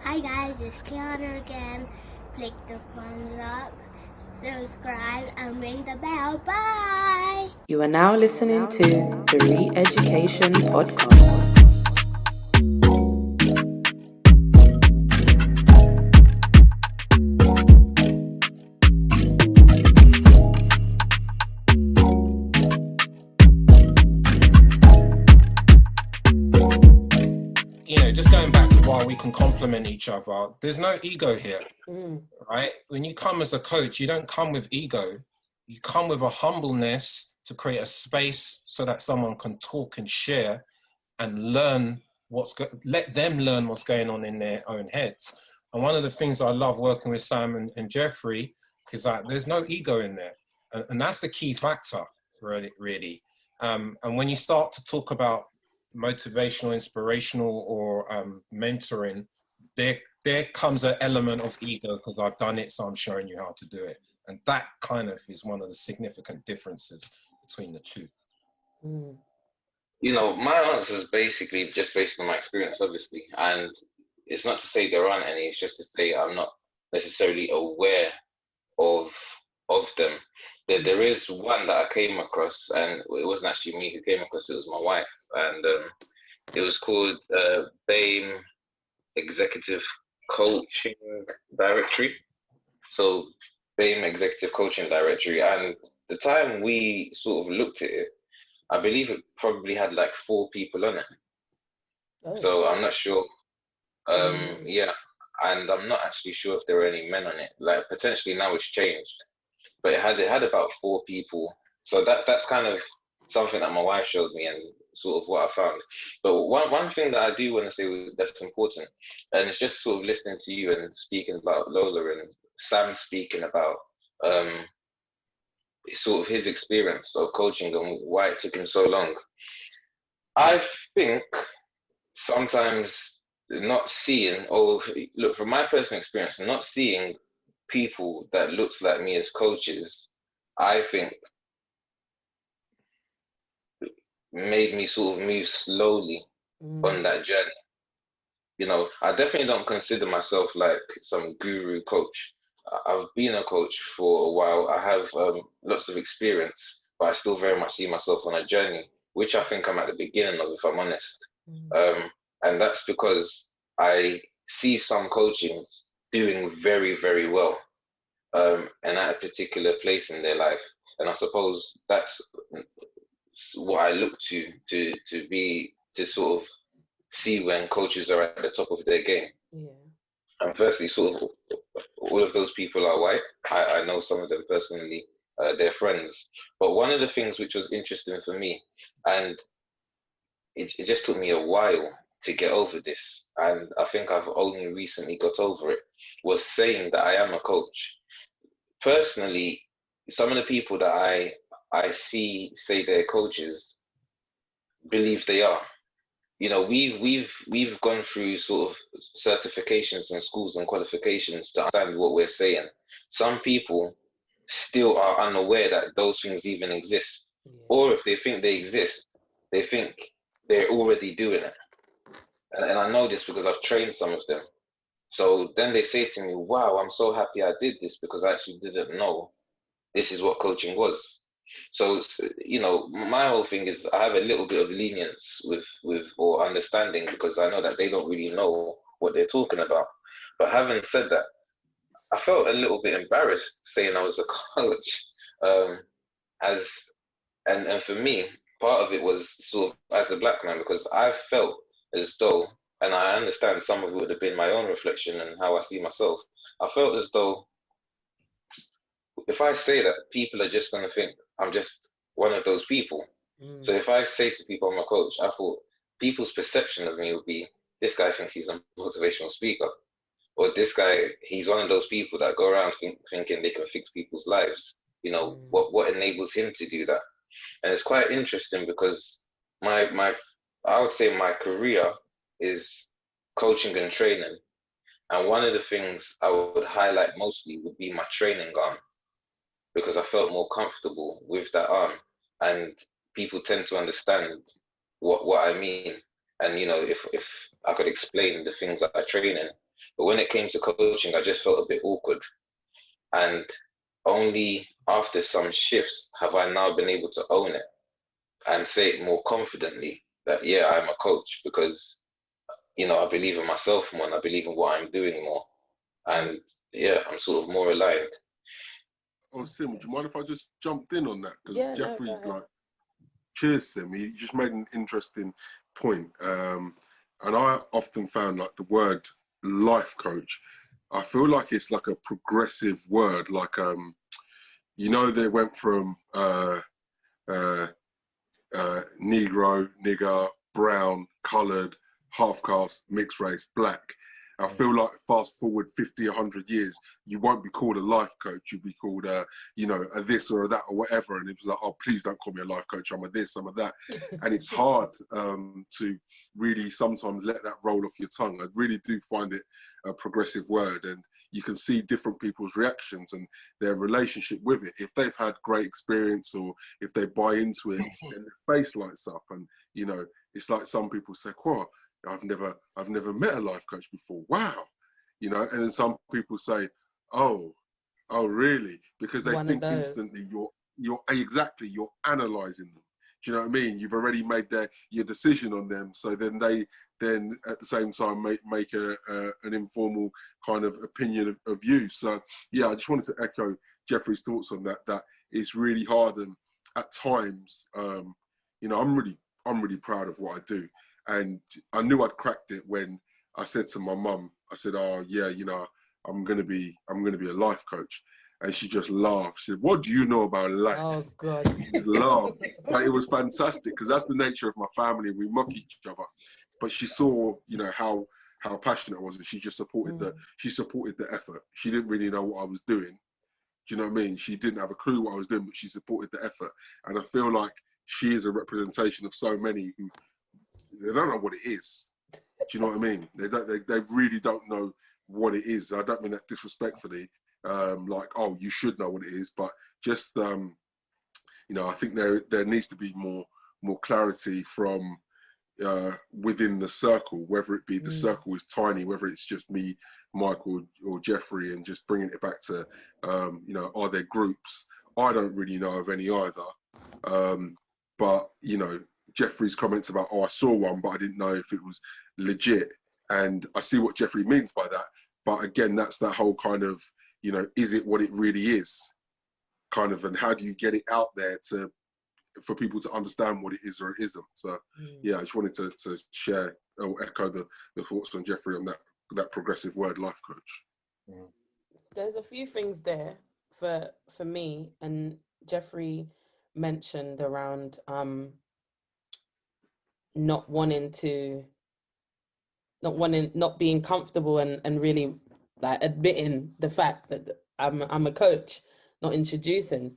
Hi guys, it's Kiana again. Click the thumbs up, subscribe, and ring the bell. Bye! You are now listening to the ReEducation podcast. Just going back to why we can complement each other, there's no ego here, right? When you come as a coach, you don't come with ego. You come with a humbleness to create a space so that someone can talk and share and learn let them learn what's going on in their own heads. And one of the things I love working with Sam and Jeffrey is that there's no ego in there. And that's the key factor, really. And when you start to talk about motivational, inspirational, or mentoring, there comes an element of ego because I've done it, so I'm showing you how to do it. And that kind of is one of the significant differences between the two. My answer is basically just based on my experience, obviously. And it's not to say there aren't any, it's just to say I'm not necessarily aware of them. There is one that I came across, and it wasn't actually me who came across it, was my wife. And it was called BAME Executive Coaching Directory. So BAME Executive Coaching Directory. And the time we sort of looked at it, I believe it probably had like 4 people on it. Oh. So I'm not sure. Yeah, and I'm not actually sure if there were any men on it. Like potentially now it's changed, but it had about 4 people. So that's kind of something that my wife showed me and sort of what I found. But one thing that I do want to say that's important, and it's just sort of listening to you and speaking about Lola and Sam speaking about sort of his experience of coaching and why it took him so long. I think sometimes not seeing, or look, from my personal experience, not seeing people that looks like me as coaches, I think made me sort of move slowly on that journey. I definitely don't consider myself like some guru coach. I've been a coach for a while. I have lots of experience, but I still very much see myself on a journey, which I think I'm at the beginning of, if I'm honest. And that's because I see some coaching doing very, very well, and at a particular place in their life. And I suppose that's what I look to sort of see when coaches are at the top of their game. Yeah. And firstly, sort of all of those people are white. I know some of them personally, they're friends. But one of the things which was interesting for me, and it just took me a while to get over this, and I think I've only recently got over it, was saying that I am a coach. Personally, some of the people that I see say they're coaches believe they are. We've gone through sort of certifications in schools and qualifications to understand what we're saying. Some people still are unaware that those things even exist. Yeah. Or if they think they exist, they think they're already doing it. And I know this because I've trained some of them. So then they say to me, wow, I'm so happy I did this because I actually didn't know this is what coaching was. So, my whole thing is I have a little bit of lenience with or understanding because I know that they don't really know what they're talking about. But having said that, I felt a little bit embarrassed saying I was a coach. And for me, part of it was sort of as a black man, because I felt as though, and I understand some of it would have been my own reflection and how I see myself, I felt as though if I say that, people are just going to think I'm just one of those people. So if I say to people I'm a coach, I thought people's perception of me would be, this guy thinks he's a motivational speaker. Or this guy, he's one of those people that go around thinking they can fix people's lives. What enables him to do that? And it's quite interesting because I would say my career is coaching and training. And one of the things I would highlight mostly would be my training arm, because I felt more comfortable with that arm, and people tend to understand what I mean. And if I could explain the things that I train in, But when it came to coaching, I just felt a bit awkward. And only after some shifts have I now been able to own it and say it more confidently that, yeah, I'm a coach, because, I believe in myself more and I believe in what I'm doing more. And yeah, I'm sort of more aligned. Oh, Sim, do you mind if I just jumped in on that? Because Yeah, Jeffrey, no, go ahead. cheers, Sim. You just made an interesting point. And I often found like the word life coach, I feel like it's like a progressive word. Like, they went from Negro, nigger, brown, coloured, half caste, mixed race, black. I feel like fast forward 50, 100 years, you won't be called a life coach. You'll be called a this or a that or whatever. And it was like, oh, please don't call me a life coach. I'm a this, I'm a that. And it's hard to really sometimes let that roll off your tongue. I really do find it a progressive word. And you can see different people's reactions and their relationship with it. If they've had great experience or if they buy into it, then their face lights up. And, it's like some people say, "Well, I've never met a life coach before. Wow." And then some people say, oh, really? Because they think instantly you're analyzing them. Do you know what I mean? You've already made your decision on them. So then they at the same time make an informal kind of opinion of you. So yeah, I just wanted to echo Jeffrey's thoughts on that. That it's really hard, and at times, I'm really proud of what I do. And I knew I'd cracked it when I said to my mum, I said, "Oh yeah, I'm gonna be a life coach." And she just laughed. She said, "What do you know about life?" Oh God. She laughed. But it was fantastic because that's the nature of my family. We mock each other. But she saw, how passionate I was, and she just supported the effort. She didn't really know what I was doing. Do you know what I mean? She didn't have a clue what I was doing, but she supported the effort. And I feel like she is a representation of so many who they don't know what it is. Do you know what I mean? They really don't know what it is. I don't mean that disrespectfully. Like, oh, you should know what it is, but just I think there needs to be more clarity from within the circle, whether it be the circle is tiny, whether it's just me, Michael, or Jeffrey, and just bringing it back to are there groups? I don't really know of any either. But Jeffrey's comments about, oh, I saw one, but I didn't know if it was legit. And I see what Jeffrey means by that. But again, that's that whole kind of, is it what it really is? Kind of, and how do you get it out there for people to understand what it is or it isn't? So yeah, I just wanted to share or echo the thoughts from Jeffrey on that progressive word, life coach. There's a few things there for me, and Jeffrey mentioned around not being comfortable and really like admitting the fact that I'm a coach, not introducing.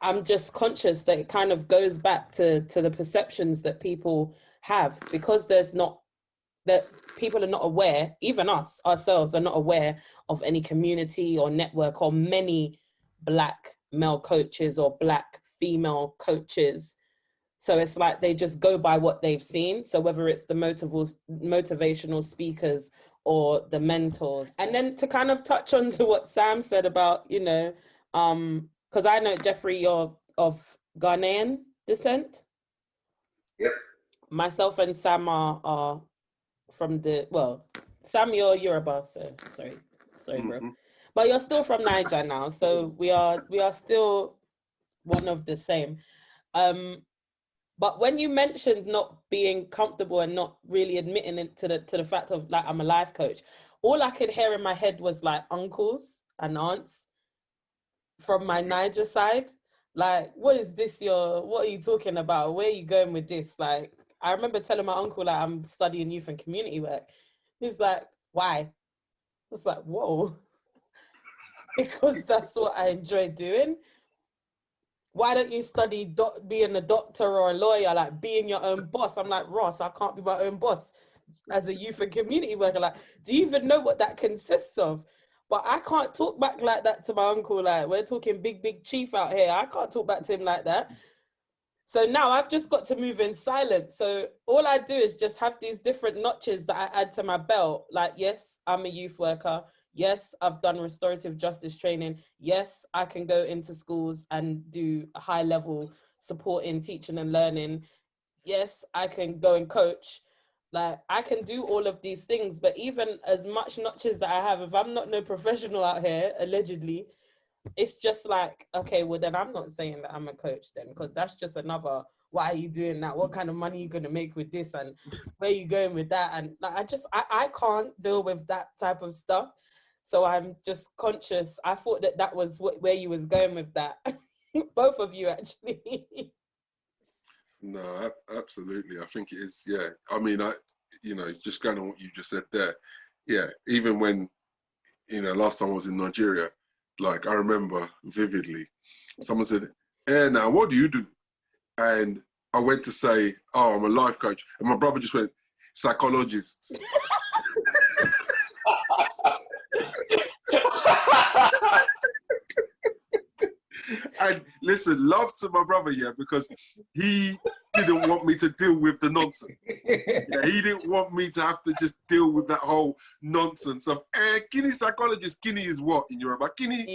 I'm just conscious that it kind of goes back to the perceptions that people have, because that people are not aware, even ourselves are not aware of any community or network or many Black male coaches or Black female coaches. So it's like they just go by what they've seen. So whether it's the motivational speakers or the mentors. And then to kind of touch on to what Sam said about, because I know, Jeffrey, you're of Ghanaian descent. Yep. Myself and Sam are from Sam, you're Yoruba, so sorry, bro. But you're still from Niger now, so we are still one of the same. But when you mentioned not being comfortable and not really admitting it to the fact of like I'm a life coach, all I could hear in my head was like uncles and aunts from my Niger side. Like, what is this? What are you talking about? Where are you going with this? Like, I remember telling my uncle like I'm studying youth and community work. He's like, why? I was like, whoa, because that's what I enjoy doing. Why don't you study being a doctor or a lawyer, like being your own boss? I'm like, Ross, I can't be my own boss as a youth and community worker. Like, do you even know what that consists of? But I can't talk back like that to my uncle. Like, we're talking big chief out here. I can't talk back to him like that. So now I've just got to move in silence. So all I do is just have these different notches that I add to my belt. Like, yes, I'm a youth worker. Yes, I've done restorative justice training. Yes, I can go into schools and do a high level support in teaching and learning. Yes, I can go and coach. Like, I can do all of these things, but even as much notches that I have, if I'm not no professional out here, allegedly, it's just like, okay, well then I'm not saying that I'm a coach then, because that's just another, why are you doing that? What kind of money are you going to make with this? And where are you going with that? And like, I can't deal with that type of stuff. So I'm just conscious. I thought that that was where you was going with that. Both of you, actually. No, absolutely. I think it is. Yeah. I mean, just going on what you just said there. Yeah. Even when, last time I was in Nigeria, like I remember vividly, someone said, now what do you do? And I went to say, oh, I'm a life coach. And my brother just went, psychologist. And listen, love to my brother, yeah, because he didn't want me to deal with the nonsense. Yeah, he didn't want me to have to just deal with that whole nonsense of, Guinea psychologist. Guinea is what in Yoruba? Guinea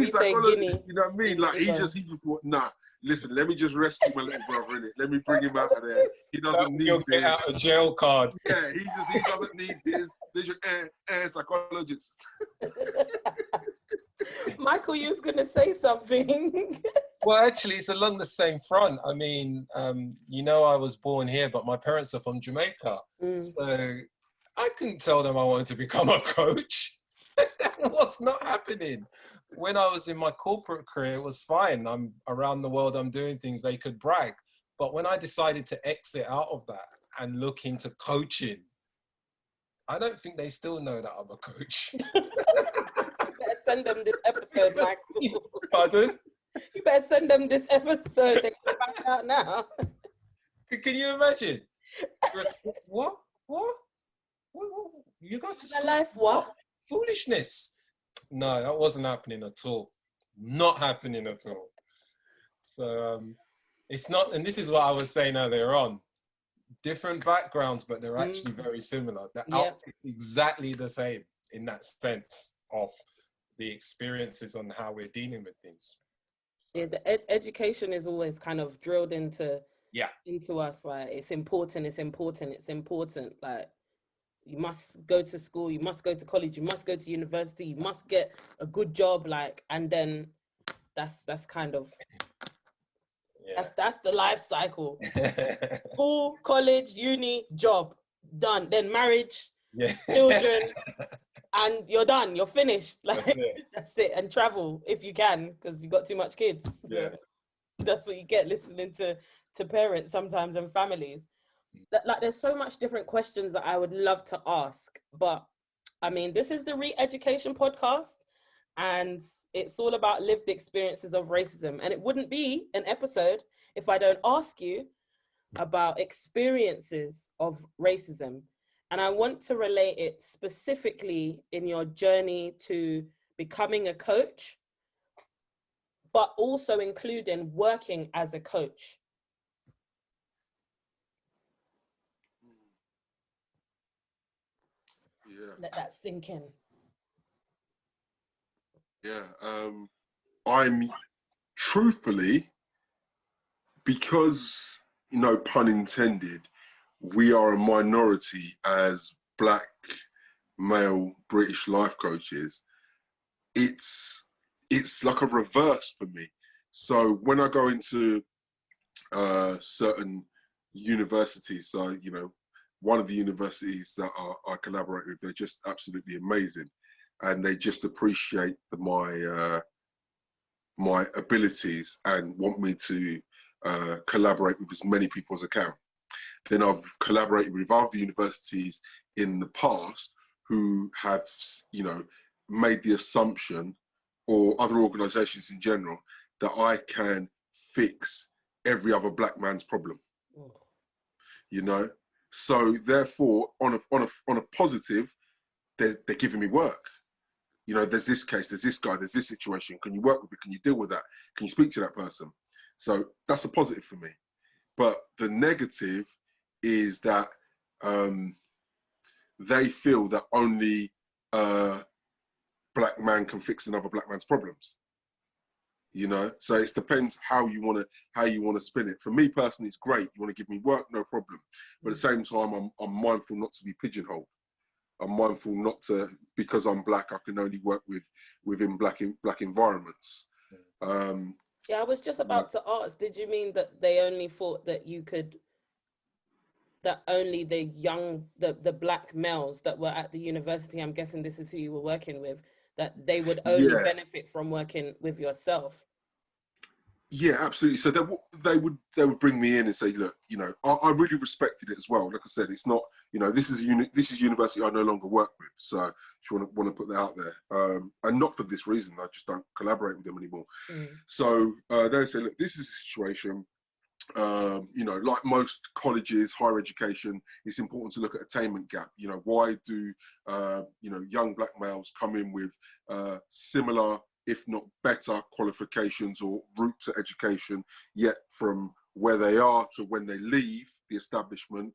psychologist. Guinea. You know what I mean? Like he just thought, nah. Listen, let me just rescue my little brother, innit? Let me bring him out of there. He doesn't need this. Get out of jail card. Yeah, he doesn't need this. There's your psychologist. Michael, you was gonna say something. Well, actually, it's along the same front. I mean, I was born here, but my parents are from Jamaica. So I couldn't tell them I wanted to become a coach. What's not happening? When I was in my corporate career, it was fine. I'm around the world, I'm doing things, they could brag. But when I decided to exit out of that and look into coaching, I don't think they still know that I'm a coach. Better send them this episode, Michael. Pardon? You better send them this episode. They can find out now. Can you imagine? What? You go to school? Life, what? Foolishness. No, that wasn't happening at all. Not happening at all. So it's not, and this is what I was saying earlier on. Different backgrounds, but they're actually very similar. The output is exactly the same in that sense of the experiences on how we're dealing with things. So. Yeah, the education is always kind of drilled into us. Like, it's important. Like, you must go to school, you must go to college, you must go to university, you must get a good job, like, and then that's kind of that's the life cycle. School, college, uni, job, done. Then marriage, children, and you're done. You're finished. Like that's it. And travel if you can, because you got too much kids. Yeah. That's what you get listening to parents sometimes and families. Like, there's so much different questions that I would love to ask, but I mean, this is the ReEducation podcast, and it's all about lived experiences of racism. And it wouldn't be an episode if I don't ask you about experiences of racism. And I want to relate it specifically in your journey to becoming a coach, but also including working as a coach. Yeah. Let that sink in. Yeah. I'm truthfully, because, pun intended, we are a minority as Black male British life coaches. It's like a reverse for me. So when I go into certain universities, so, one of the universities that I collaborate with, they're just absolutely amazing. And they just appreciate my abilities and want me to collaborate with as many people as I can. Then I've collaborated with other universities in the past who have, made the assumption, or other organizations in general, that I can fix every other Black man's problem. So therefore, on a positive, they're giving me work. There's this case, there's this guy, there's this situation. Can you work with it? Can you deal with that? Can you speak to that person? So that's a positive for me. But the negative is that they feel that only a black man can fix another black man's problems. You know, so it depends how you want to spin it. For me personally, it's great. You want to give me work, no problem. But at the same time, I'm mindful not to be pigeonholed. I'm mindful not to, because I'm black, I can only work within black environments. Yeah, I was just about to ask, did you mean that they only thought that you could, that only the black males that were at the university, I'm guessing this is who you were working with, that they would only benefit from working with yourself? Yeah, absolutely. So they would bring me in and say, look, you know, I really respected it as well. Like I said, it's not, you know, this is university I no longer work with. So I just want to put that out there. And not for this reason. I just don't collaborate with them anymore. So they say, look, this is the situation. You know, like most colleges, higher education, it's important to look at attainment gap. You know, why do you know, young black males come in with similar, if not better, qualifications or route to education, yet from where they are to when they leave the establishment,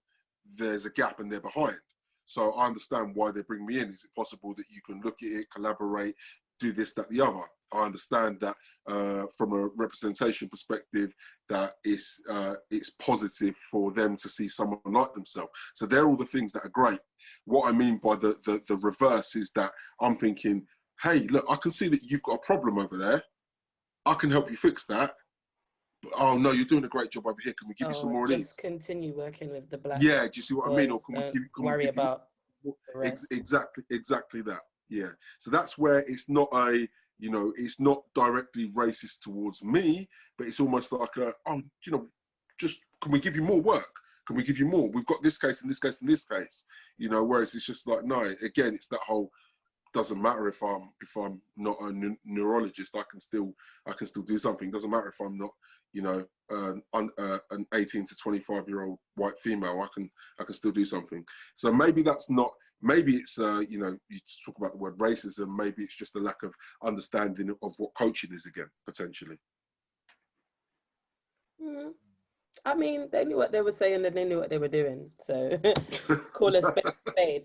there's a gap and they're behind. So I understand why they bring me in. Is it possible that you can look at it, collaborate, do this, that, the other? I understand that from a representation perspective, that it's positive for them to see someone like themselves. So they're all the things that are great. What I mean by the reverse is that I'm thinking, hey, look, I can see that you've got a problem over there. I can help you fix that. But, oh no, you're doing a great job over here. Can we give you some more of these? Just continue working with the black. Yeah, do you see what I mean? Or can we worry about exactly that? Yeah. So that's where it's not you know, it's not directly racist towards me, but it's almost like oh, you know, just can we give you more work? Can we give you more? We've got this case and this case and this case. You know, whereas it's just like, no, again, it's that whole, doesn't matter if I'm not a neurologist, I can still do something. Doesn't matter if I'm not, you know, an 18 to 25-year-old white female. I can still do something. So maybe that's not. Maybe it's you know, you talk about the word racism. Maybe it's just a lack of understanding of what coaching is again, potentially. I mean, they knew what they were saying and they knew what they were doing. So call a spade a spade.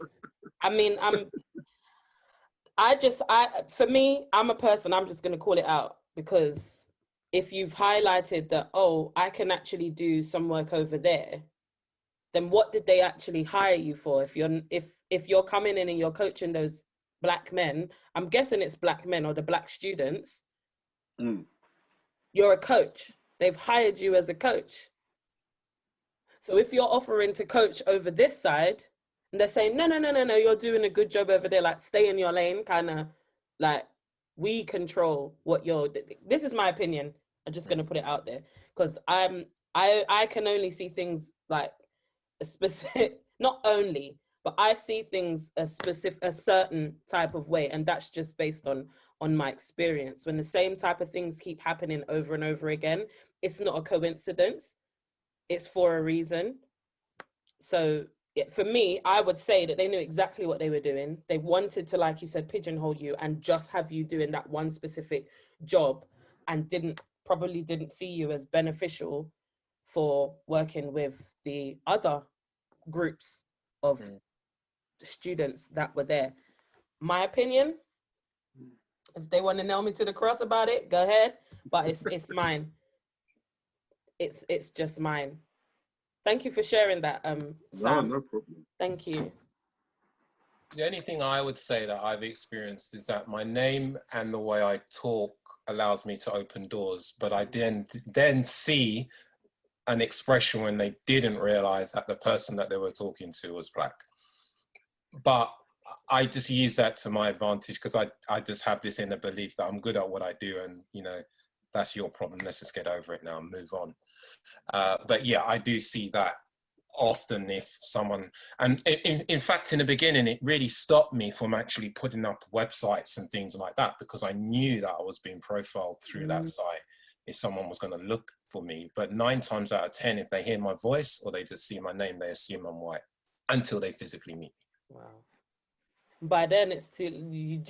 I mean, for me, I'm a person, I'm just going to call it out, because if you've highlighted that, oh, I can actually do some work over there, then what did they actually hire you for? If you're coming in and you're coaching those black men, I'm guessing it's black men or the black students, you're a coach. They've hired you as a coach. So if you're offering to coach over this side, and they're saying, no, you're doing a good job over there, like stay in your lane, kind of like we control what you're, this is my opinion. I'm just going to put it out there, because I can only see things like a specific, not only, but I see things a certain type of way. And that's just based on my experience. When the same type of things keep happening over and over again, it's not a coincidence. It's for a reason. So for me, I would say that they knew exactly what they were doing. They wanted to, like you said, pigeonhole you and just have you doing that one specific job, and probably didn't see you as beneficial for working with the other groups of students that were there. My opinion, if they want to nail me to the cross about it, go ahead, but it's mine. It's just mine. Thank you for sharing that, Sam. No problem. Thank you. The only thing I would say that I've experienced is that my name and the way I talk allows me to open doors, but I then see an expression when they didn't realize that the person that they were talking to was black. But I just use that to my advantage, because I just have this inner belief that I'm good at what I do, and, you know, that's your problem. Let's just get over it now and move on. But yeah, I do see that often if someone, and in fact, in the beginning, it really stopped me from actually putting up websites and things like that, because I knew that I was being profiled through that site if someone was going to look for me. But 9 times out of 10, if they hear my voice or they just see my name, they assume I'm white until they physically meet me. Wow. By then, it's you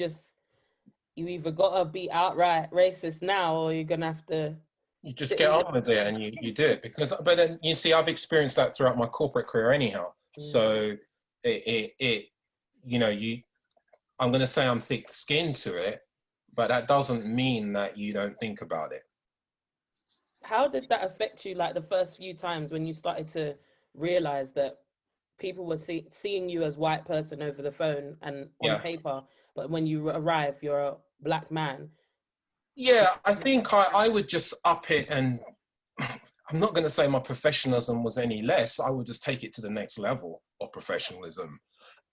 either got to be outright racist now, or you're going to have to You just get on with it and you do it. But then you see, I've experienced that throughout my corporate career anyhow. So I'm going to say I'm thick-skinned to it, but that doesn't mean that you don't think about it. How did that affect you, like the first few times when you started to realize that people were seeing you as white person over the phone and on paper, but when you arrive, you're a black man? Yeah, I think I would just up it, and I'm not going to say my professionalism was any less. I would just take it to the next level of professionalism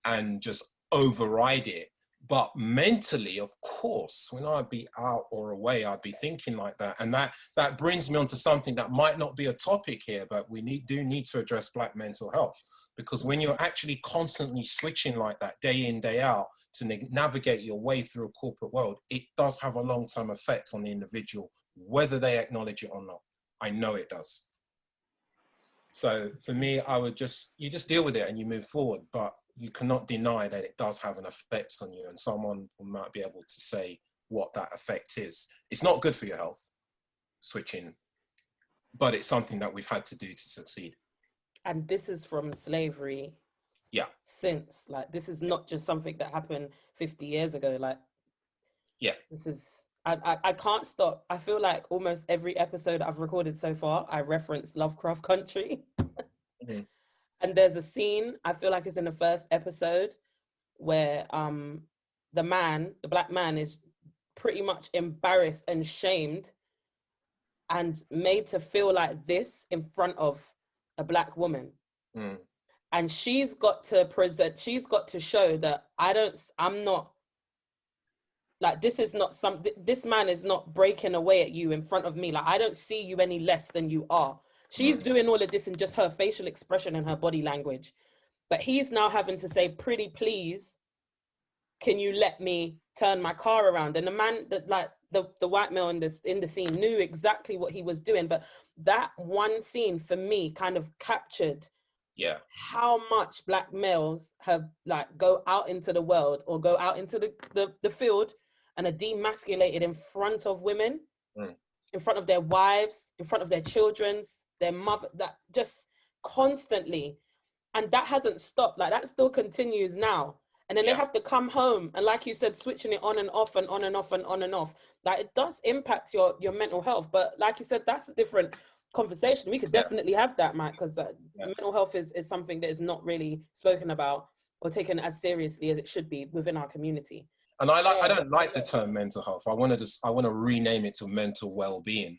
and just override it. But mentally, of course, when I'd be out or away, I'd be thinking like that. And that brings me on to something that might not be a topic here, but we do need to address Black mental health. Because when you're actually constantly switching like that, day in, day out, to navigate your way through a corporate world, it does have a long-term effect on the individual, whether they acknowledge it or not. I know it does. So for me, you just deal with it and you move forward, but you cannot deny that it does have an effect on you, and someone might be able to say what that effect is. It's not good for your health, switching, but it's something that we've had to do to succeed. And this is from slavery. Yeah. Since, like, this is not just something that happened 50 years ago. Like, yeah, this is, I can't stop. I feel like almost every episode I've recorded so far, I reference Lovecraft Country. Mm-hmm. And there's a scene, I feel like it's in the first episode, where the black man is pretty much embarrassed and shamed and made to feel like this in front of a black woman. Mm. And she's got to show that I'm not, like, this man is not breaking away at you in front of me. Like, I don't see you any less than you are. She's doing all of this in just her facial expression and her body language. But he's now having to say, pretty please, can you let me turn my car around? And the man, the white male in the scene knew exactly what he was doing. But that one scene for me kind of captured how much black males have, like, go out into the world or go out into the field and are demasculated in front of women, in front of their wives, in front of their children's, their mother, that just constantly. And that hasn't stopped. Like, that still continues now. And then they have to come home and, like you said, switching it on and off and on and off and on and off. Like, it does impact your mental health. But like you said, that's a different conversation. We could definitely have that, Mike, because mental health is something that is not really spoken about or taken as seriously as it should be within our community. And I don't like the term mental health. I want to rename it to mental well-being,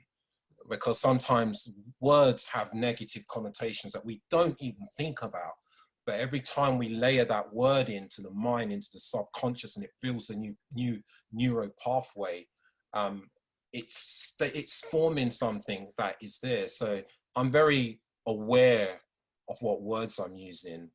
because sometimes words have negative connotations that we don't even think about. But every time we layer that word into the mind, into the subconscious, and it builds a new neuro pathway, it's forming something that is there. So I'm very aware of what words I'm using,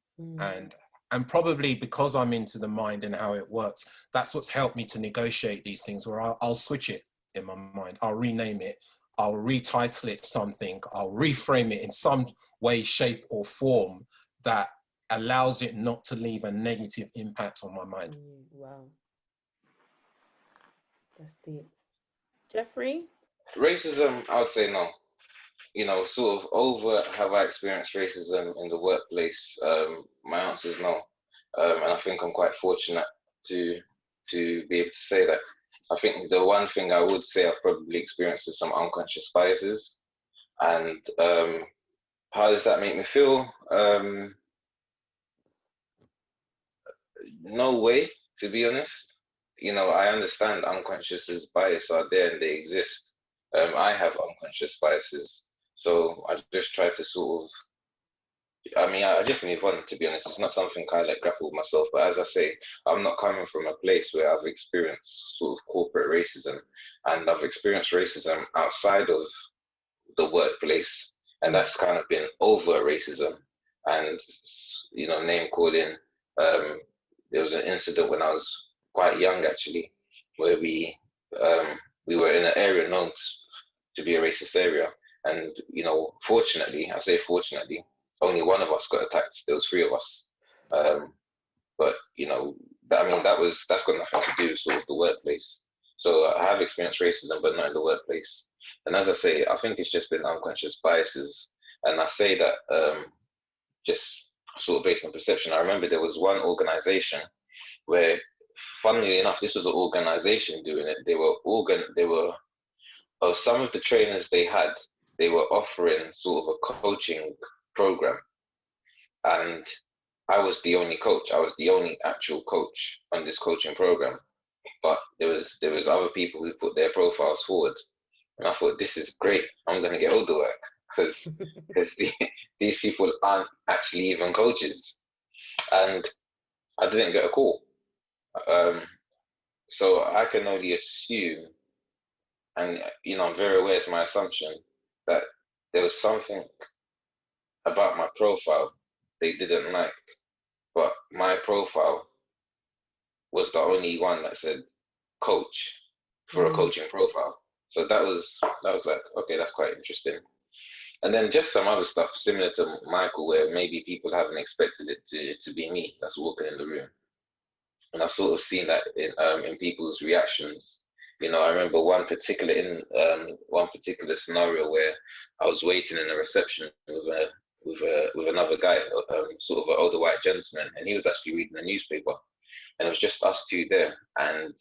and probably because I'm into the mind and how it works, that's what's helped me to negotiate these things, where I'll switch it in my mind, I'll rename it, I'll retitle it something, I'll reframe it in some way, shape or form that allows it not to leave a negative impact on my mind. Wow. That's deep. Jeffrey? Racism, I would say no. Sort of have I experienced racism in the workplace? My answer is no. And I think I'm quite fortunate to be able to say that. I think the one thing I would say I've probably experienced is some unconscious biases. And how does that make me feel? No way, to be honest. I understand unconscious bias are there and they exist. I have unconscious biases. So I just try to I just move on, to be honest. It's not something I grapple with myself. But as I say, I'm not coming from a place where I've experienced sort of corporate racism, and I've experienced racism outside of the workplace. And that's kind of been overt racism and, name calling. There was an incident when I was quite young, actually, where we were in an area known to be a racist area. And, fortunately, I say fortunately, only one of us got attacked. There was 3 of us. But, that's got nothing to do with sort of the workplace. So I have experienced racism, but not in the workplace. And as I say, I think it's just been unconscious biases. And I say that just sort of based on perception. I remember there was one organization where, funnily enough, this was an organization doing it. They were of some of the trainers they had, they were offering sort of a coaching program. And I was the only coach. I was the only actual coach on this coaching program. But there was other people who put their profiles forward. And I thought, this is great. I'm going to get all the work because these people aren't actually even coaches. And I didn't get a call. So I can only assume, and I'm very aware, it's my assumption, that there was something about my profile they didn't like. But my profile was the only one that said coach for a coaching profile. So that was like, okay, that's quite interesting. And then just some other stuff similar to Michael, where maybe people haven't expected it to be me that's walking in the room. And I've sort of seen that in people's reactions. I remember one particular scenario where I was waiting in a reception with another guy, sort of an older white gentleman, and he was actually reading the newspaper, and it was just us two there. And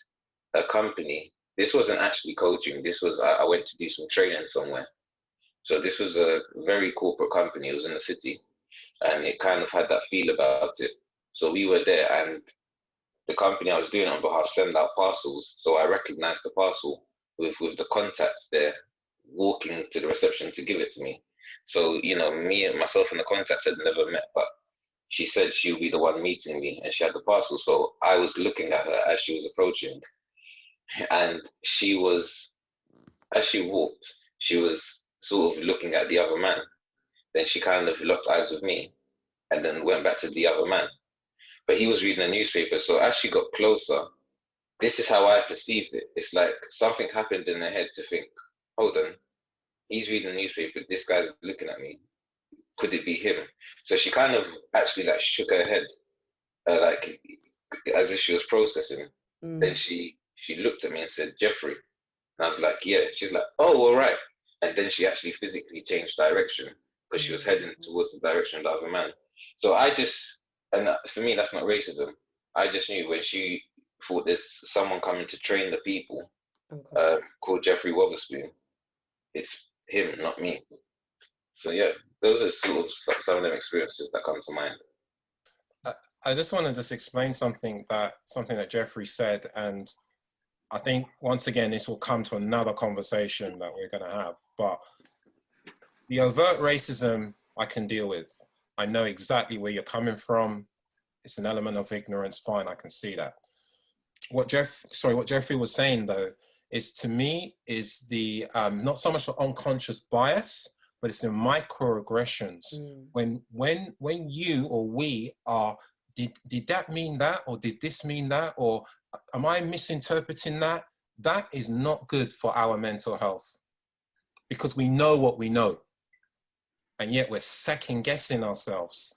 a company. This wasn't actually coaching. This was I went to do some training somewhere. So this was a very corporate company. It was in the city, and it kind of had that feel about it. So we were there, and the company I was doing it on behalf send out parcels. So I recognized the parcel with the contact there, walking to the reception to give it to me. So me and myself and the contact had never met, but she said she would be the one meeting me, and she had the parcel. So I was looking at her as she was approaching. And as she walked, she was sort of looking at the other man. Then she kind of locked eyes with me and then went back to the other man. But he was reading a newspaper. So as she got closer, this is how I perceived it. It's like something happened in her head to think, hold on, he's reading the newspaper. This guy's looking at me. Could it be him? So she kind of actually like shook her head, like as if she was processing. Then she looked at me and said, Jeffrey. And I was like, yeah. She's like, oh, all right. And then she actually physically changed direction because she was heading towards the direction of the other man. So and for me, that's not racism. I just knew when she thought there's someone coming to train the people called Jeffrey Wotherspoon, it's him, not me. So yeah, those are sort of some of them experiences that come to mind. I just want to just explain something that Jeffrey said, and I think once again this will come to another conversation that we're going to have. But the overt racism I can deal with. I know exactly where you're coming from. It's an element of ignorance. Fine, I can see that. What Jeffrey was saying though is, to me, is the not so much the unconscious bias, but it's the microaggressions. When you or we are, did that mean that, or did this mean that, or am I misinterpreting that? That is not good for our mental health, because we know what we know, and yet we're second guessing ourselves,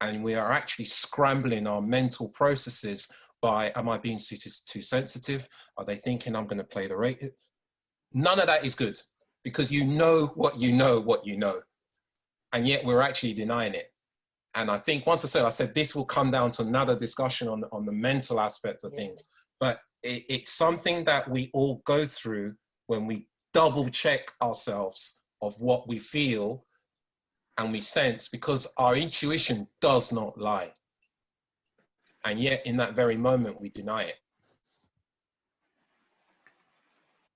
and we are actually scrambling our mental processes by, am I being too sensitive? Are they thinking I'm going to play the rate? None of that is good, because you know what you know, and yet we're actually denying it. And I think once I said this will come down to another discussion on the mental aspect of things, but it's something that we all go through when we double check ourselves of what we feel and we sense, because our intuition does not lie. And yet in that very moment, we deny it.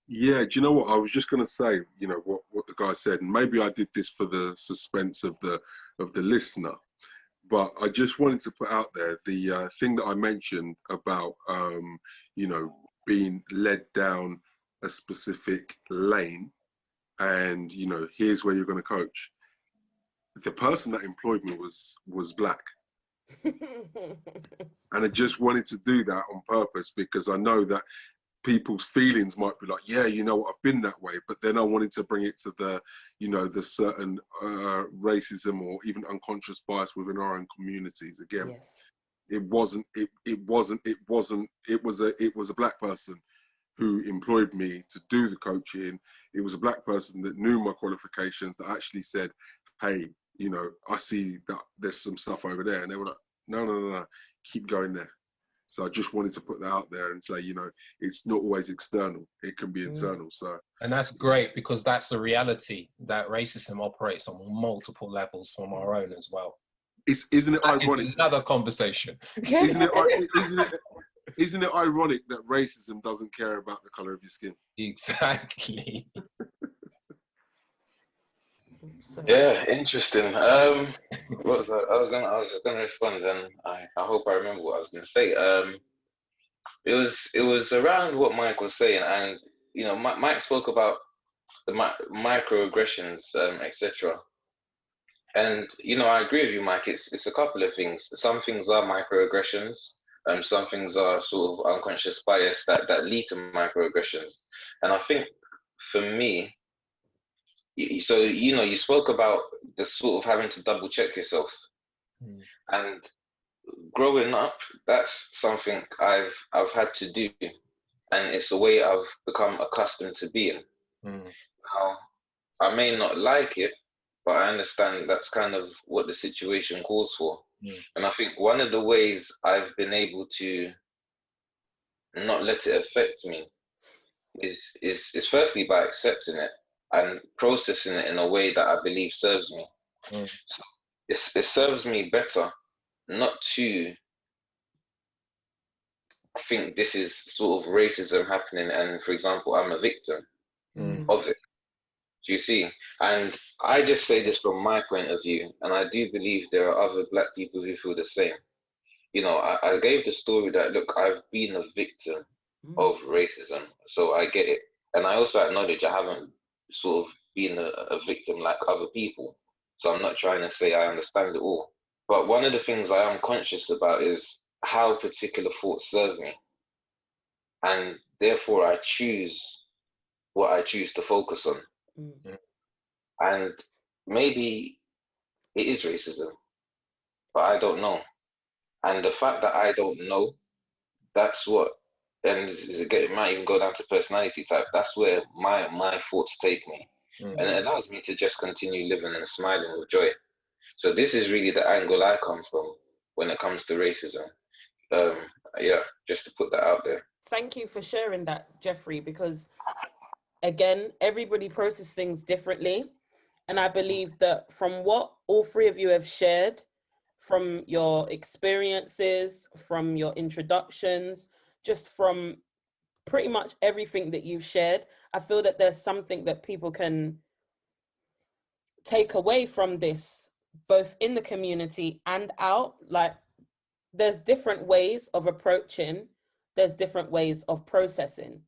Yeah, do you know what? I was just going to say, what the guy said, and maybe I did this for the suspense of the listener, but I just wanted to put out there the thing that I mentioned about, being led down a specific lane, and, here's where you're going to coach. The person that employed me was black. And I just wanted to do that on purpose, because I know that people's feelings might be like, yeah, I've been that way. But then I wanted to bring it to the, the certain racism or even unconscious bias within our own communities. Again, yes. It was a black person who employed me to do the coaching, it was a black person that knew my qualifications that actually said, hey, you know, I see that there's some stuff over there. And they were like, no, keep going there. So I just wanted to put that out there and say, you know, it's not always external. It can be internal. So, and that's great, because that's the reality, that racism operates on multiple levels from our own as well. Isn't it ironic? Another conversation. Isn't it ironic that racism doesn't care about the color of your skin? Exactly. Yeah, interesting. What was I was gonna respond, and I hope I remember what I was gonna say. It was around what Mike was saying, and you know, Mike spoke about the microaggressions, etc. And you know, I agree with you, Mike. It's a couple of things. Some things are microaggressions, some things are sort of unconscious bias that lead to microaggressions. And I think for me, so you know, you spoke about the sort of having to double check yourself, and growing up, that's something I've had to do, and it's a way I've become accustomed to being. Now, I may not like it, but I understand that's kind of what the situation calls for. And I think one of the ways I've been able to not let it affect me is firstly by accepting it and processing it in a way that I believe serves me. So it serves me better not to think this is sort of racism happening, and for example, I'm a victim of it. Do you see? And I just say this from my point of view, and I do believe there are other black people who feel the same. You know, I gave the story that, look, I've been a victim of racism, so I get it. And I also acknowledge I haven't sort of been a victim like other people. So I'm not trying to say I understand it all. But one of the things I am conscious about is how particular thoughts serve me. And therefore I choose what I choose to focus on. And maybe it is racism, but I don't know. And the fact that I don't know, that's what, and it might even go down to personality type. That's where my thoughts take me. And it allows me to just continue living and smiling with joy. So this is really the angle I come from when it comes to racism. Yeah, just to put that out there. Thank you for sharing that, Jeffrey, because again, everybody processes things differently. And I believe that from what all three of you have shared, from your experiences, from your introductions, just from pretty much everything that you've shared, I feel that there's something that people can take away from this, both in the community and out. Like, there's different ways of approaching, there's different ways of processing.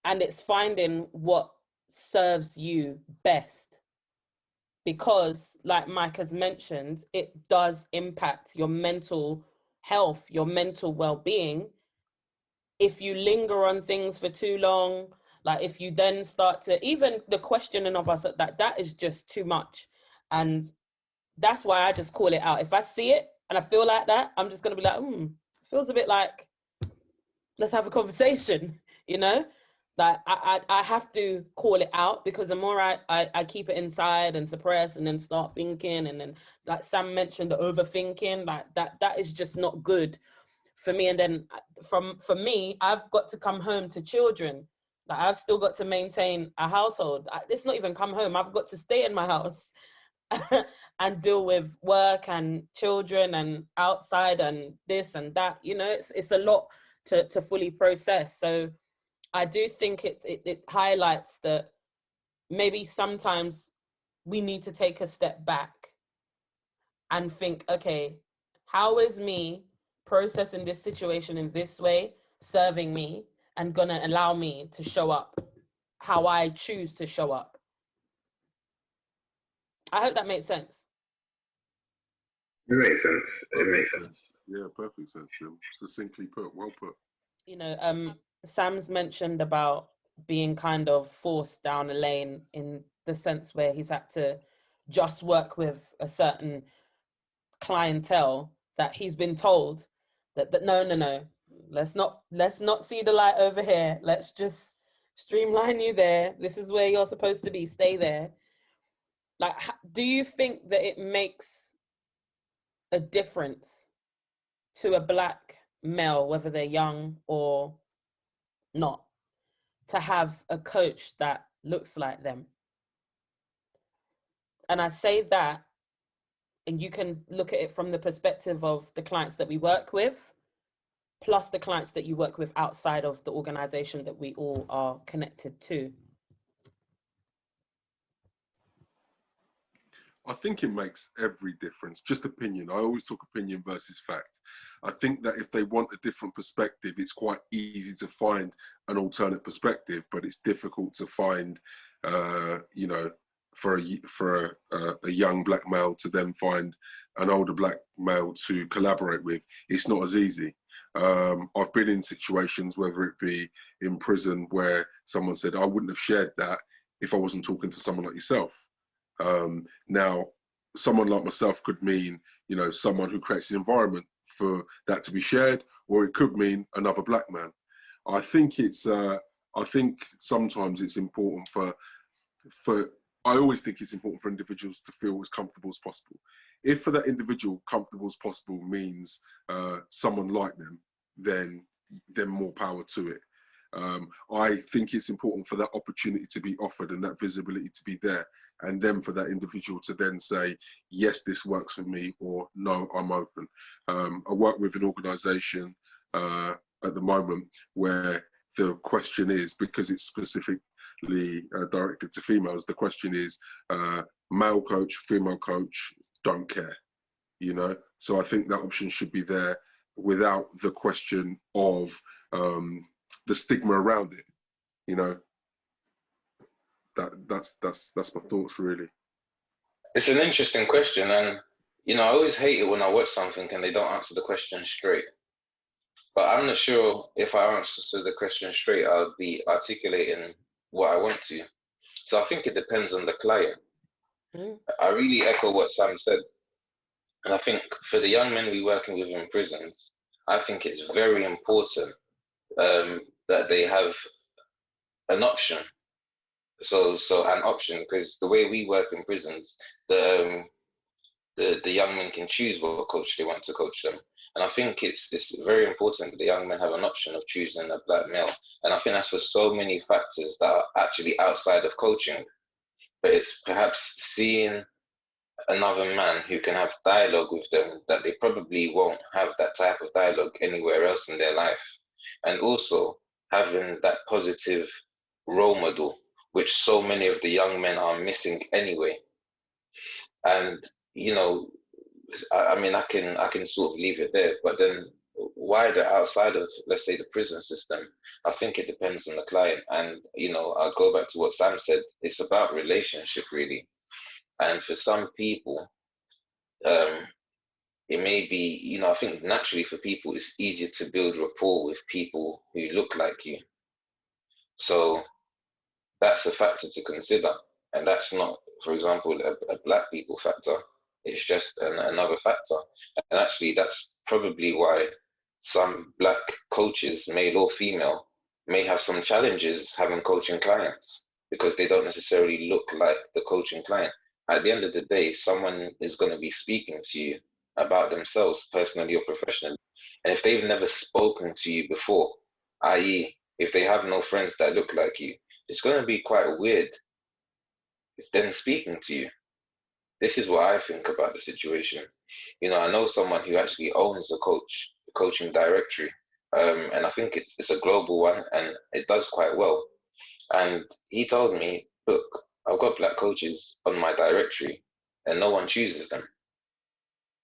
And it's finding what serves you best. Because, like Mike has mentioned, it does impact your mental health, your mental well-being. If you linger on things for too long, like if you then start to, even the questioning of us, that is just too much. And that's why I just call it out. If I see it and I feel like that, I'm just going to be like, feels a bit like, let's have a conversation, you know? Like I have to call it out, because the more I keep it inside and suppress and then start thinking, and then like Sam mentioned, the overthinking, like that is just not good for me. And then for me, I've got to come home to children. Like I've still got to maintain a household. It's not even come home. I've got to stay in my house and deal with work and children and outside and this and that. You know, it's a lot to fully process. So I do think it highlights that maybe sometimes we need to take a step back and think, okay, how is me processing this situation in this way serving me and gonna allow me to show up how I choose to show up? I hope that makes sense. It makes sense. It makes sense. Yeah, perfect sense. Succinctly put, well put. You know, Sam's mentioned about being kind of forced down a lane, in the sense where he's had to just work with a certain clientele that he's been told that no, let's not see the light over here. Let's just streamline you there. This is where you're supposed to be. Stay there. Like, do you think that it makes a difference to a Black male, whether they're young or not, to have a coach that looks like them? And I say that, and you can look at it from the perspective of the clients that we work with, plus the clients that you work with outside of the organization that we all are connected to. I think it makes every difference. Just opinion. I always talk opinion versus fact. I think that if they want a different perspective, it's quite easy to find an alternate perspective, but it's difficult to find, you know, for a young Black male to then find an older Black male to collaborate with. It's not as easy. I've been in situations, whether it be in prison, where someone said, I wouldn't have shared that if I wasn't talking to someone like yourself. Now, someone like myself could mean, you know, someone who creates an environment for that to be shared, or it could mean another Black man. I think sometimes it's important I always think it's important for individuals to feel as comfortable as possible. If for that individual, comfortable as possible means someone like them, then more power to it. I think it's important for that opportunity to be offered and that visibility to be there, and then for that individual to then say, yes, this works for me, or no, I'm open. I work with an organisation at the moment where the question is, because it's specifically directed to females, the question is male coach, female coach, don't care, you know? So I think that option should be there without the question of the stigma around it, you know. That's my thoughts, really. It's an interesting question, and you know, I always hate it when I watch something and they don't answer the question straight. But I'm not sure if I answer the question straight, I'll be articulating what I want to. So I think it depends on the client. I really echo what Sam said. And I think for the young men we're working with in prisons, I think it's very important that they have an option. So an option, because the way we work in prisons, the young men can choose what coach they want to coach them. And I think it's very important that the young men have an option of choosing a Black male. And I think that's for so many factors that are actually outside of coaching. But it's perhaps seeing another man who can have dialogue with them that they probably won't have that type of dialogue anywhere else in their life. And also having that positive role model, which so many of the young men are missing anyway. And, you know, I mean, I can sort of leave it there, but then wider outside of, let's say, the prison system, I think it depends on the client. And, you know, I'll go back to what Sam said. It's about relationship, really. And for some people, it may be, you know, I think naturally for people, it's easier to build rapport with people who look like you. So that's a factor to consider. And that's not, for example, a Black people factor. It's just another factor. And actually, that's probably why some Black coaches, male or female, may have some challenges having coaching clients, because they don't necessarily look like the coaching client. At the end of the day, someone is going to be speaking to you about themselves, personally or professionally. And if they've never spoken to you before, i.e., if they have no friends that look like you, it's going to be quite weird. It's them speaking to you. This is what I think about the situation. You know, I know someone who actually owns a coaching directory, and I think it's a global one, and it does quite well. And he told me, look, I've got Black coaches on my directory, and no one chooses them.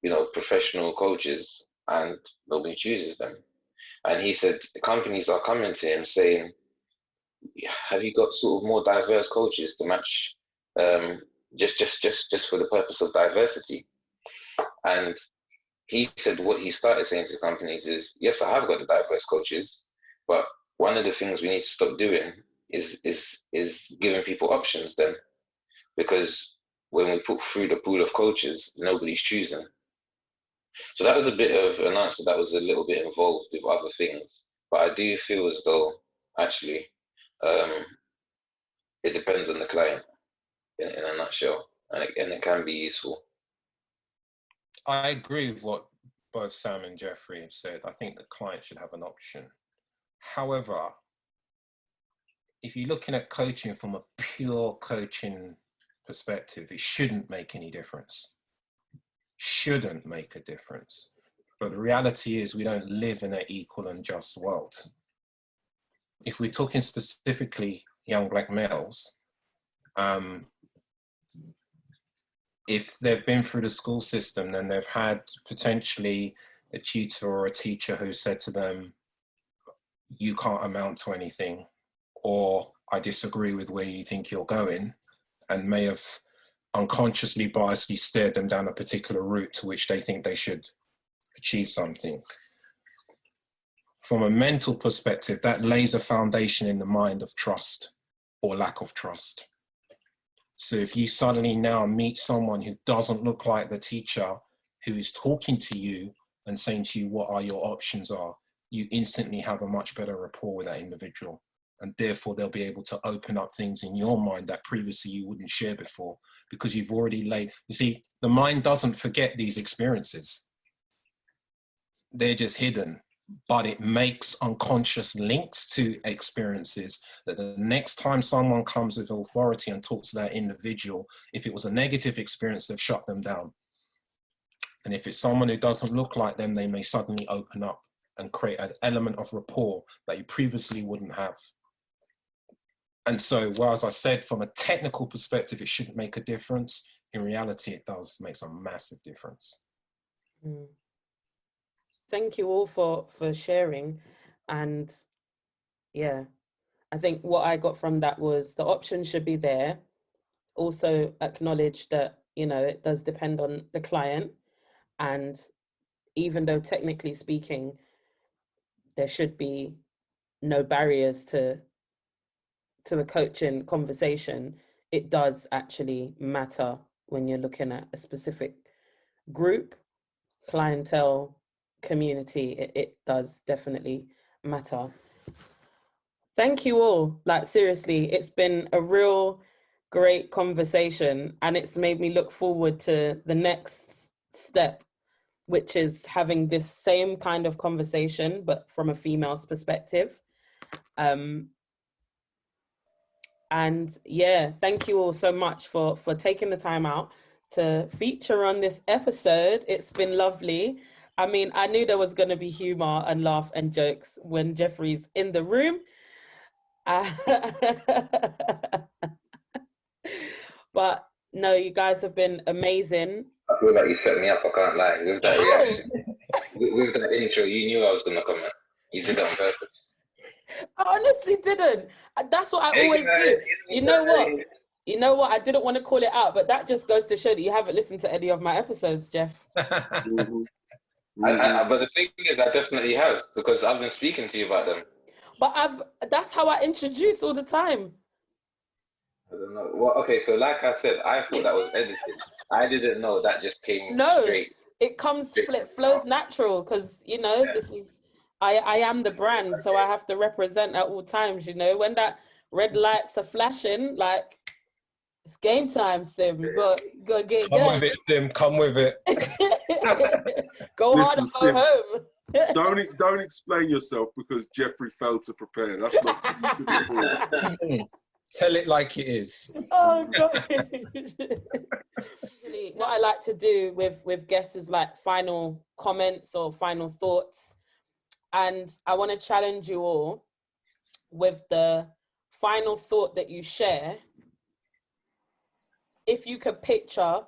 You know, professional coaches, and nobody chooses them. And he said the companies are coming to him saying, have you got sort of more diverse coaches to match, just for the purpose of diversity? And he said what he started saying to companies is, yes, I have got the diverse coaches, but one of the things we need to stop doing is giving people options then, because when we put through the pool of coaches, nobody's choosing. So that was a bit of an answer that was a little bit involved with other things. But I do feel as though, actually, it depends on the client in a nutshell, and it can be useful. I agree with what both Sam and Jeffrey have said. I think the client should have an option. However, if you're looking at coaching from a pure coaching perspective, it shouldn't make any difference. Shouldn't make a difference. But the reality is we don't live in an equal and just world. If we're talking specifically young black males, if they've been through the school system, then they've had potentially a tutor or a teacher who said to them, you can't amount to anything, or I disagree with where you think you're going, and may have unconsciously biasly steered them down a particular route to which they think they should achieve something. From a mental perspective, that lays a foundation in the mind of trust or lack of trust. So if you suddenly now meet someone who doesn't look like the teacher who is talking to you and saying to you what are your options are, you instantly have a much better rapport with that individual. And therefore they'll be able to open up things in your mind that previously you wouldn't share before, because you've already laid, you see, the mind doesn't forget these experiences. They're just hidden, but it makes unconscious links to experiences that the next time someone comes with authority and talks to that individual, if it was a negative experience, they've shut them down. And if it's someone who doesn't look like them, they may suddenly open up and create an element of rapport that you previously wouldn't have. And so, whereas I said from a technical perspective, it shouldn't make a difference, in reality, it does make a massive difference. Mm. Thank you all for sharing. And yeah, I think what I got from that was the option should be there. Also acknowledge that, you know, it does depend on the client. And even though technically speaking, there should be no barriers to a coaching conversation, it does actually matter when you're looking at a specific group, clientele, community. It does definitely matter. Thank you all. Like, seriously, it's been a real great conversation, and it's made me look forward to the next step, which is having this same kind of conversation, but from a female's perspective. And yeah, thank you all so much for taking the time out to feature on this episode. It's been lovely. I mean, I knew there was going to be humor and laugh and jokes when Jeffrey's in the room. But no, you guys have been amazing. I feel like you set me up, I can't lie. With that reaction, with that intro, you knew I was going to come in. You did it on purpose. I honestly didn't. That's what I always do. You know what? You know what? I didn't want to call it out, but that just goes to show that you haven't listened to any of my episodes, Jeff. Mhm. But the thing is, I definitely have, because I've been speaking to you about them. But that's how I introduce all the time. I don't know. Well, okay, so like I said, I thought that was edited. I didn't know that just came straight. It comes, it flows natural, because, you know, this is, I am the brand, so I have to represent at all times, you know. When that red lights are flashing, like, it's game time, Sim. You got to get Come going. with it, Sim. Come with it. Go Listen, hard or go home. Don't explain yourself because Jeffrey failed to prepare. That's not. Tell it like it is. Oh God. What I like to do with guests is like final comments or final thoughts. And I want to challenge you all with the final thought that you share. If you could picture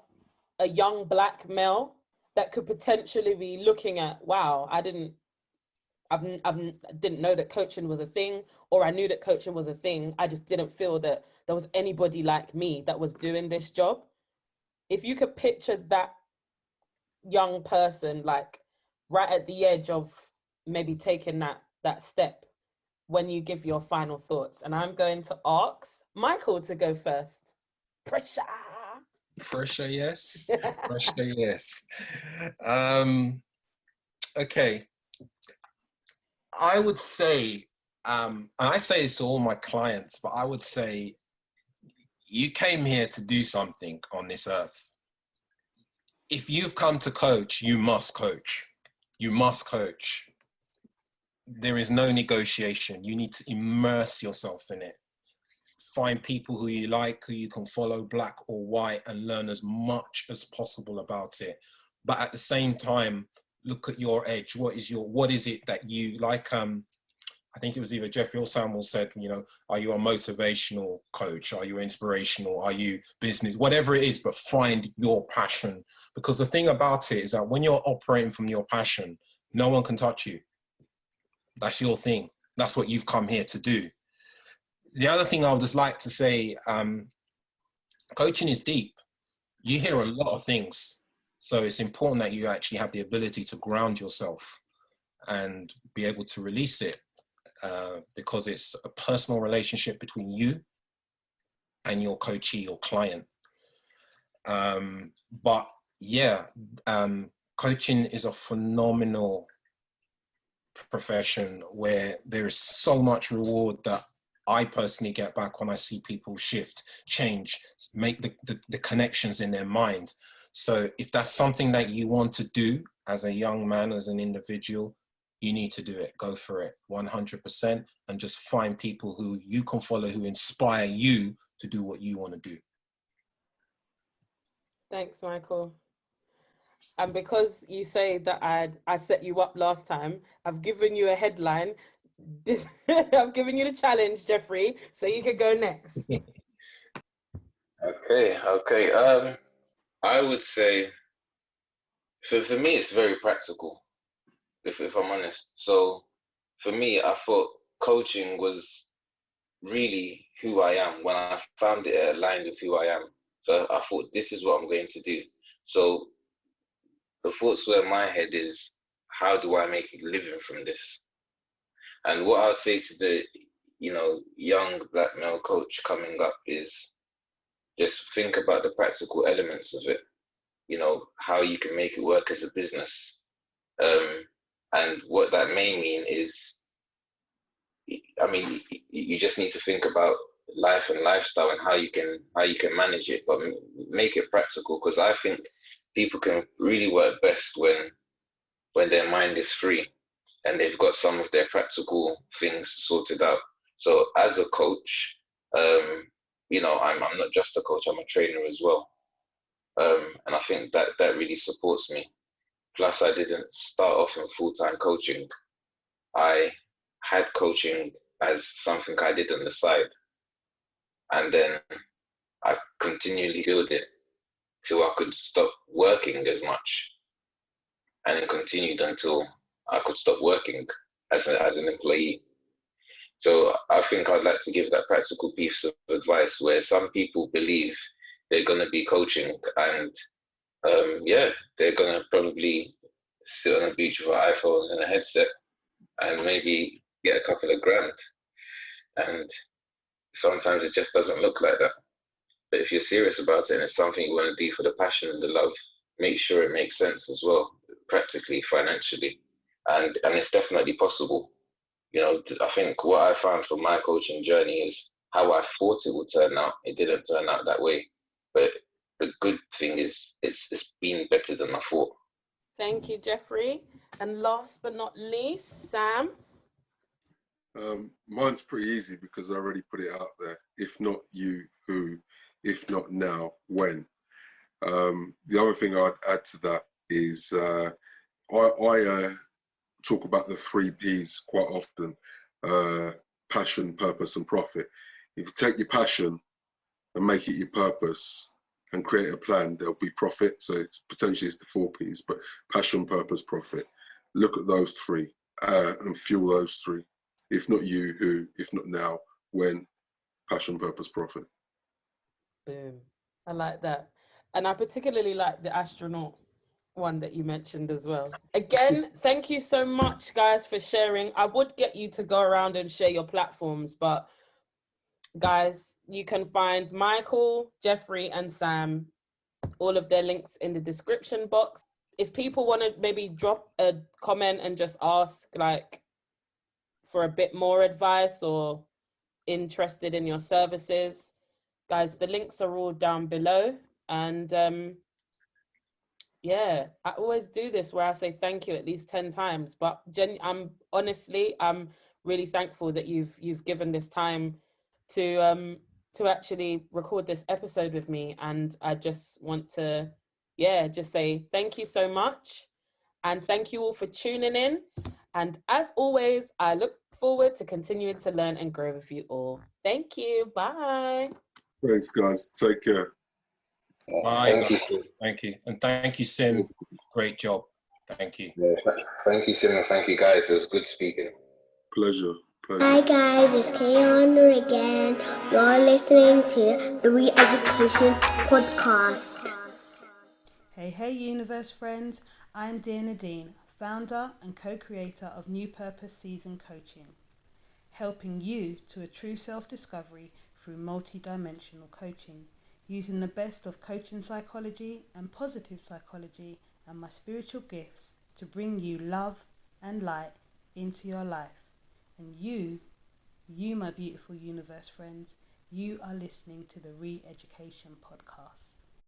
a young black male that could potentially be looking at, wow, I didn't know that coaching was a thing, or I knew that coaching was a thing. I just didn't feel that there was anybody like me that was doing this job. If you could picture that young person, like right at the edge of maybe taking that step, when you give your final thoughts. And I'm going to ask Michael to go first. Pressure. Pressure, yes. Pressure, yes. Okay. I would say, and I say this to all my clients, but I would say you came here to do something on this earth. If you've come to coach, you must coach. You must coach. There is no negotiation. You need to immerse yourself in it. Find people who you like, who you can follow, black or white, and learn as much as possible about it. But at the same time, look at your edge. What is it that you like? I think it was either Jeffrey or Samuel said, you know, are you a motivational coach? Are you inspirational? Are you business? Whatever it is, but find your passion. Because the thing about it is that when you're operating from your passion, no one can touch you. That's your thing. That's what you've come here to do. The other thing I would just like to say, coaching is deep. You hear a lot of things. So it's important that you actually have the ability to ground yourself and be able to release it. Because it's a personal relationship between you and your coachee, your client. But yeah, coaching is a phenomenal profession where there is so much reward that I personally get back when I see people shift, change, make the connections in their mind. So if that's something that you want to do as a young man, as an individual, you need to do it. Go for it 100%, and just find people who you can follow, who inspire you to do what you want to do. Thanks, Michael. And because you say that I set you up last time, I've given you a headline. I've given you the challenge, Jeffrey, so you can go next. Okay. I would say for me, it's very practical, if I'm honest. So for me, I thought coaching was really who I am. When I found it aligned with who I am, so I thought this is what I'm going to do. So the thoughts were in my head is, how do I make a living from this? And what I'll say to the, young black male coach coming up is just think about the practical elements of it. How you can make it work as a business. And what that may mean is, you just need to think about life and lifestyle and how you can manage it, but make it practical, because I think people can really work best when their mind is free and they've got some of their practical things sorted out. So as a coach, I'm not just a coach, I'm a trainer as well. And I think that really supports me. Plus, I didn't start off in full-time coaching. I had coaching as something I did on the side. And then I continually built it till I could stop working as much. And it continued until I could stop working as an employee. So I think I'd like to give that practical piece of advice where some people believe they're going to be coaching and they're going to probably sit on a beach with an iPhone and a headset and maybe get a couple of grand. And sometimes it just doesn't look like that. But if you're serious about it and it's something you want to do for the passion and the love, make sure it makes sense as well, practically, financially. And it's definitely possible. I think what I found from my coaching journey is how I thought it would turn out. It didn't turn out that way. But the good thing is it's been better than I thought. Thank you, Jeffrey. And last but not least, Sam. Mine's pretty easy because I already put it out there. If not you, who? If not now, when? The other thing I'd add to that is I talk about the 3 Ps quite often: passion, purpose, and profit. If you take your passion and make it your purpose and create a plan, there'll be profit. So potentially it's the 4 Ps, but passion, purpose, profit. Look at those 3 and fuel those 3. If not you, who? If not now, when? Passion, purpose, profit. Boom. I like that. And I particularly like the astronaut one that you mentioned as well. Again, thank you so much, guys, for sharing. I would get you to go around and share your platforms, but guys, you can find Michael, Jeffrey, and Sam all of their links in the description box. If people want to maybe drop a comment and just ask like for a bit more advice or interested in your services, guys, the links are all down below. And yeah, I always do this where I say thank you at least 10 times, but I'm really thankful that you've given this time to actually record this episode with me. And I just want to just say thank you so much, and thank you all for tuning in. And as always, I look forward to continuing to learn and grow with you all. Thank you. Bye. Thanks, guys. Take care. Bye, Thank you, guys. Sim. Thank you. And thank you, Sim. Great job. Thank you. Yeah, thank you, Sim, and thank you, guys. It was good speaking. Pleasure. Hi guys, it's Keanu again. You're listening to the ReEducation podcast. Hey universe friends, I'm dear Nadine, founder and co-creator of New Purpose Season Coaching, helping you to a true self-discovery through multi-dimensional coaching, using the best of coaching psychology and positive psychology and my spiritual gifts to bring you love and light into your life. And you my beautiful universe friends, you are listening to the ReEducation podcast.